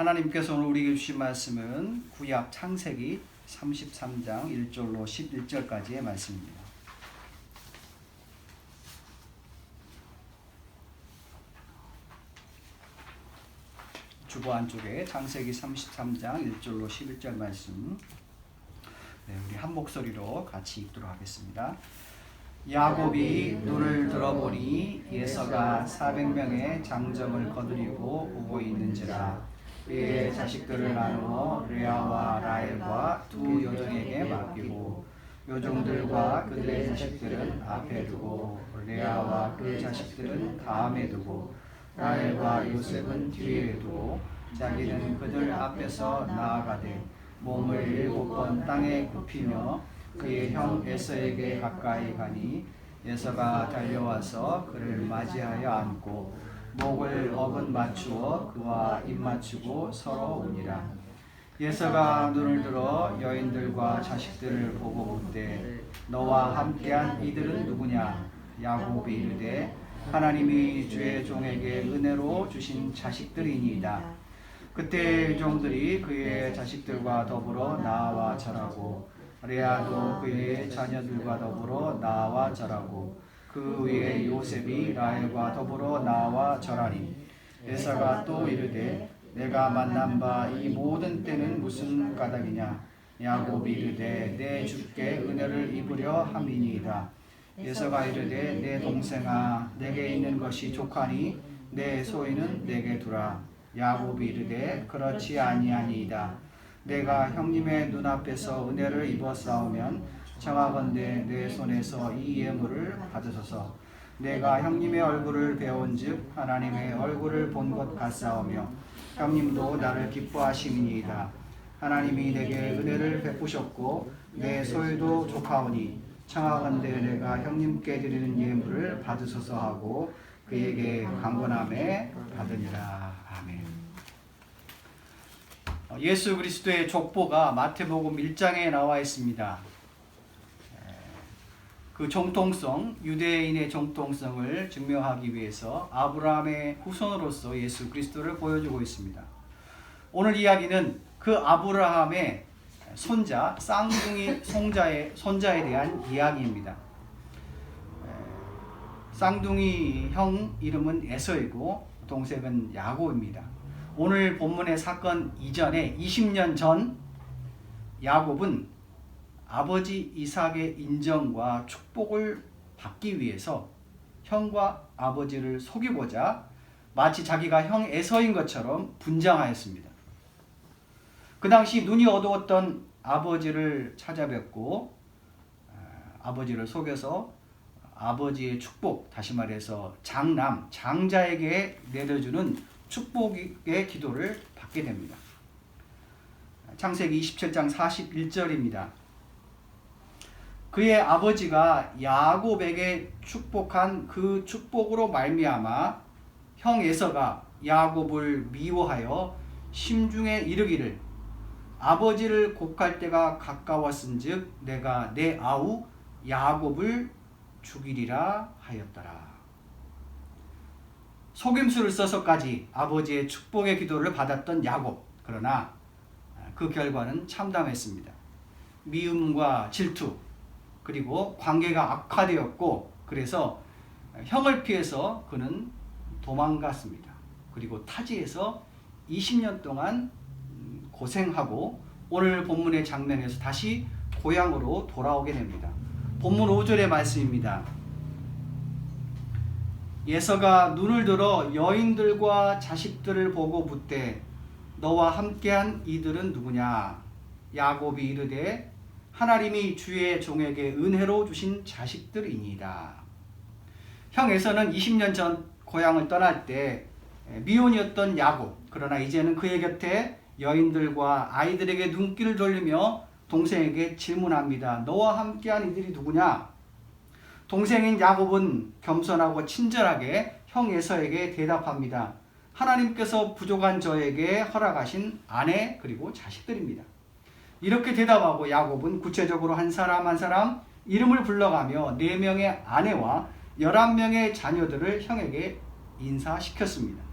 하나님께서 오늘 우리에게 주신 말씀은 구약 창세기 33장 1절로 11절까지의 말씀입니다. 주보 안쪽에 창세기 33장 1절로 11절 말씀, 우리 한 목소리로 같이 읽도록 하겠습니다. 야곱이 눈을 들어보니 에서가 400명의 장정을 거두리고 오고 있는지라. 그의 자식들을 나누어 레아와 라헬과 두 여종에게 맡기고 여종들과 그들의 자식들은 앞에 두고 레아와 그 자식들은 다음에 두고 라헬과 요셉은 뒤에 두고 자기는 그들 앞에서 나아가되 몸을 7번 땅에 굽히며 그의 형 에서에게 가까이 가니 에서가 달려와서 그를 맞이하여 안고 목을 어긋 맞추어 그와 입 맞추고 서로 우니라. 에서가 눈을 들어 여인들과 자식들을 보고 묻되 너와 함께한 이들은 누구냐? 야곱이 이르되 하나님이 주의 종에게 은혜로 주신 자식들이니이다. 그때 종들이 그의 자식들과 더불어 나와 절하고 레아도 그의 자녀들과 더불어 나와 절하고 그 위에 요셉이 라헬과 더불어 나와 절하니 에서가 또 이르되 내가 만난 바 이 모든 때는 무슨 까닭이냐? 야곱이 이르되 내 주께 은혜를 입으려 함이니이다. 에서가 이르되 내 동생아 내게 있는 것이 족하니 내 소유는 내게 두라. 야곱이 이르되 그렇지 아니하니이다. 내가 형님의 눈앞에서 은혜를 입었사오면 청하건대 내 손에서 이 예물을 받으소서. 내가 형님의 얼굴을 배운즉 하나님의 얼굴을 본 것 같사오며 형님도 나를 기뻐하시니이다. 하나님이 내게 은혜를 베푸셨고 내 소유도 족하오니 청하건대 내가 형님께 드리는 예물을 받으소서 하고 그에게 강권함에 받으니라. 아멘. 예수 그리스도의 족보가 마태복음 1장에 나와 있습니다. 그 정통성, 유대인의 정통성을 증명하기 위해서 아브라함의 후손으로서 예수 그리스도를 보여주고 있습니다. 오늘 이야기는 그 아브라함의 손자, 쌍둥이 손자에 대한 이야기입니다. 쌍둥이 형 이름은 에서이고 동생은 야곱입니다. 오늘 본문의 사건 이전에 20년 전 야곱은 아버지 이삭의 인정과 축복을 받기 위해서 형과 아버지를 속이고자 마치 자기가 형 에서인 것처럼 분장하였습니다. 그 당시 눈이 어두웠던 아버지를 찾아뵙고 아버지를 속여서 아버지의 축복, 다시 말해서 장남, 장자에게 내려주는 축복의 기도를 받게 됩니다. 창세기 27장 41절입니다. 그의 아버지가 야곱에게 축복한 그 축복으로 말미암아 형 에서가 야곱을 미워하여 심중에 이르기를 아버지를 곡할 때가 가까웠은즉 내가 내 아우 야곱을 죽이리라 하였더라. 속임수를 써서까지 아버지의 축복의 기도를 받았던 야곱. 그러나 그 결과는 참담했습니다. 미움과 질투, 그리고 관계가 악화되었고, 그래서 형을 피해서 그는 도망갔습니다. 그리고 타지에서 20년 동안 고생하고 오늘 본문의 장면에서 다시 고향으로 돌아오게 됩니다. 본문 5절의 말씀입니다. 에서가 눈을 들어 여인들과 자식들을 보고 묻되 너와 함께한 이들은 누구냐? 야곱이 이르되 하나님이 주의 종에게 은혜로 주신 자식들이니이다. 형 에서는 20년 전 고향을 떠날 때 미혼이었던 야곱, 그러나 이제는 그의 곁에 여인들과 아이들에게 눈길을 돌리며 동생에게 질문합니다. 너와 함께한 이들이 누구냐? 동생인 야곱은 겸손하고 친절하게 형 에서에게 대답합니다. 하나님께서 부족한 저에게 허락하신 아내 그리고 자식들입니다. 이렇게 대답하고 야곱은 구체적으로 한 사람 한 사람 이름을 불러가며 4명의 아내와 11명의 자녀들을 형에게 인사시켰습니다.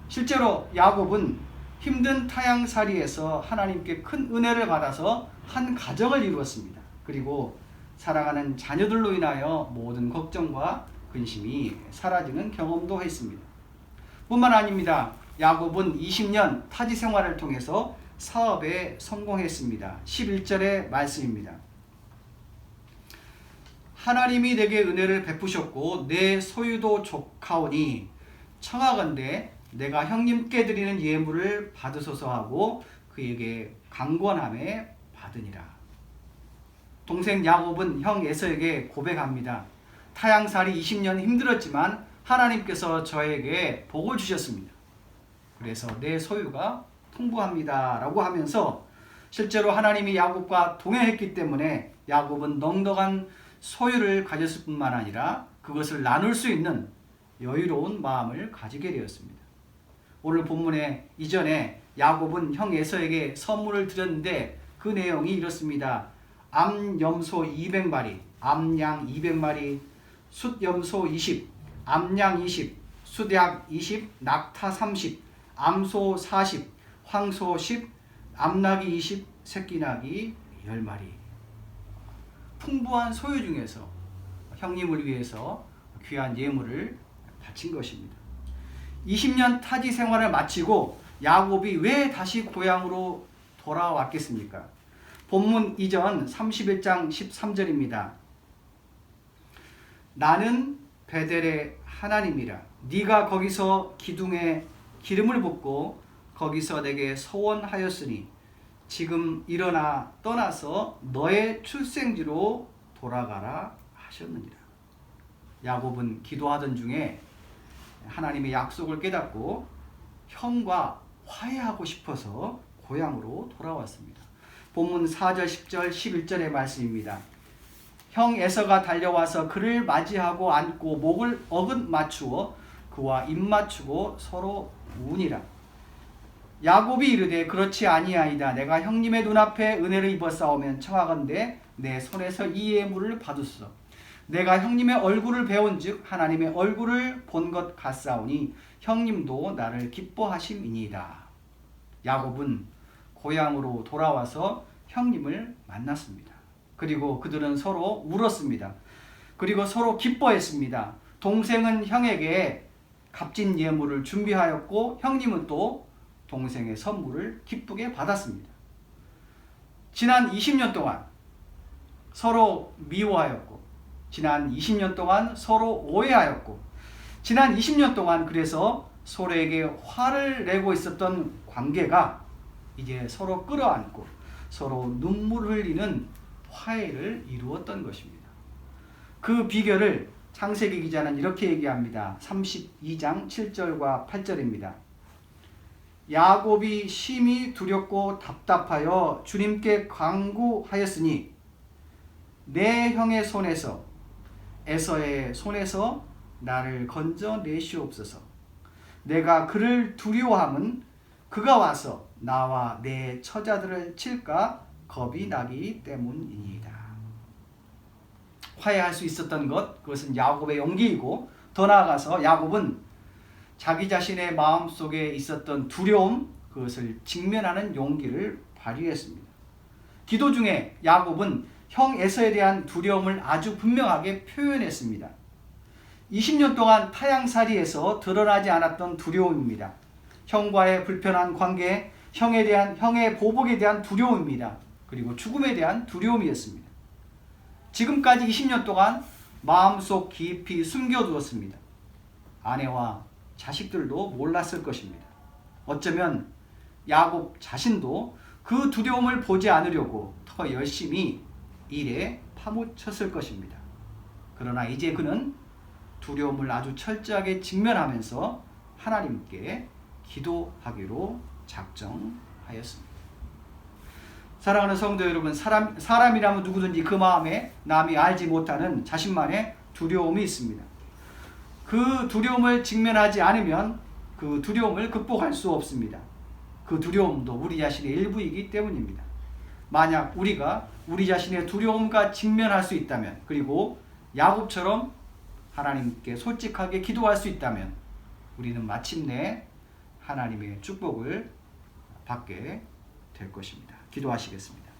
실제로 야곱은 힘든 타향살이에서 하나님께 큰 은혜를 받아서 한 가정을 이루었습니다. 그리고 사랑하는 자녀들로 인하여 모든 걱정과 근심이 사라지는 경험도 했습니다. 뿐만 아닙니다. 야곱은 20년 타지 생활을 통해서 사업에 성공했습니다. 11절의 말씀입니다. 하나님이 내게 은혜를 베푸셨고 내 소유도 족하오니 청하건대 내가 형님께 드리는 예물을 받으소서 하고 그에게 강권함에 받으니라. 동생 야곱은 형 에서에게 고백합니다. 타향살이 20년 힘들었지만 하나님께서 저에게 복을 주셨습니다. 그래서 내 소유가 풍부합니다 라고 하면서 실제로 하나님이 야곱과 동행했기 때문에 야곱은 넉넉한 소유를 가졌을 뿐만 아니라 그것을 나눌 수 있는 여유로운 마음을 가지게 되었습니다. 오늘 본문의 이전에 야곱은 형 에서에게 선물을 드렸는데 그 내용이 이렇습니다. 암염소 200마리, 암양 200마리, 숫염소 20, 암양 20, 숫약 20, 낙타 30, 암소 40, 황소 10, 암낙이 20, 새끼낙이 10마리. 풍부한 소유 중에서 형님을 위해서 귀한 예물을 바친 것입니다. 20년 타지 생활을 마치고 야곱이 왜 다시 고향으로 돌아왔겠습니까? 본문 이전 31장 13절입니다. 나는 베델의 하나님이라. 네가 거기서 기둥에 기름을 붓고 거기서 내게 서원하였으니 지금 일어나 떠나서 너의 출생지로 돌아가라 하셨느니라. 야곱은 기도하던 중에 하나님의 약속을 깨닫고 형과 화해하고 싶어서 고향으로 돌아왔습니다. 본문 4절, 10절, 11절의 말씀입니다. 형 에서가 달려와서 그를 맞이하고 안고 목을 어긋 맞추어 그와 입 맞추고 서로 우니라. 야곱이 이르되 그렇지 아니하이다. 내가 형님의 눈앞에 은혜를 입었사오면 청하건대 내 손에서 이 예물을 받으소서. 내가 형님의 얼굴을 배운즉 하나님의 얼굴을 본 것 같사오니 형님도 나를 기뻐하심이니이다. 야곱은 고향으로 돌아와서 형님을 만났습니다. 그리고 그들은 서로 울었습니다. 그리고 서로 기뻐했습니다. 동생은 형에게 값진 예물을 준비하였고 형님은 또 동생의 선물을 기쁘게 받았습니다. 지난 20년 동안 서로 미워하였고 지난 20년 동안 서로 오해하였고 지난 20년 동안 그래서 서로에게 화를 내고 있었던 관계가 이제 서로 끌어안고 서로 눈물을 흘리는 화해를 이루었던 것입니다. 그 비결을 창세기 기자는 이렇게 얘기합니다. 32장 7절과 8절입니다. 야곱이 심히 두렵고 답답하여 주님께 간구하였으니 내 형의 손에서 에서의 손에서 나를 건져내시옵소서. 내가 그를 두려워함은 그가 와서 나와 내 처자들을 칠까 겁이 나기 때문이니이다. 화해할 수 있었던 것, 그것은 야곱의 용기이고 더 나아가서 야곱은 자기 자신의 마음속에 있었던 두려움, 그것을 직면하는 용기를 발휘했습니다. 기도 중에 야곱은 형 에서에 대한 두려움을 아주 분명하게 표현했습니다. 20년 동안 타향살이에서 드러나지 않았던 두려움입니다. 형과의 불편한 관계, 형의 보복에 대한 두려움입니다. 그리고 죽음에 대한 두려움이었습니다. 지금까지 20년 동안 마음속 깊이 숨겨두었습니다. 아내와 자식들도 몰랐을 것입니다. 어쩌면 야곱 자신도 그 두려움을 보지 않으려고 더 열심히 일에 파묻혔을 것입니다. 그러나 이제 그는 두려움을 아주 철저하게 직면하면서 하나님께 기도하기로 작정하였습니다. 사랑하는 성도 여러분, 사람이라면 누구든지 그 마음에 남이 알지 못하는 자신만의 두려움이 있습니다. 그 두려움을 직면하지 않으면 그 두려움을 극복할 수 없습니다. 그 두려움도 우리 자신의 일부이기 때문입니다. 만약 우리가 우리 자신의 두려움과 직면할 수 있다면, 그리고 야곱처럼 하나님께 솔직하게 기도할 수 있다면 우리는 마침내 하나님의 축복을 받게 될 것입니다. 기도하시겠습니다.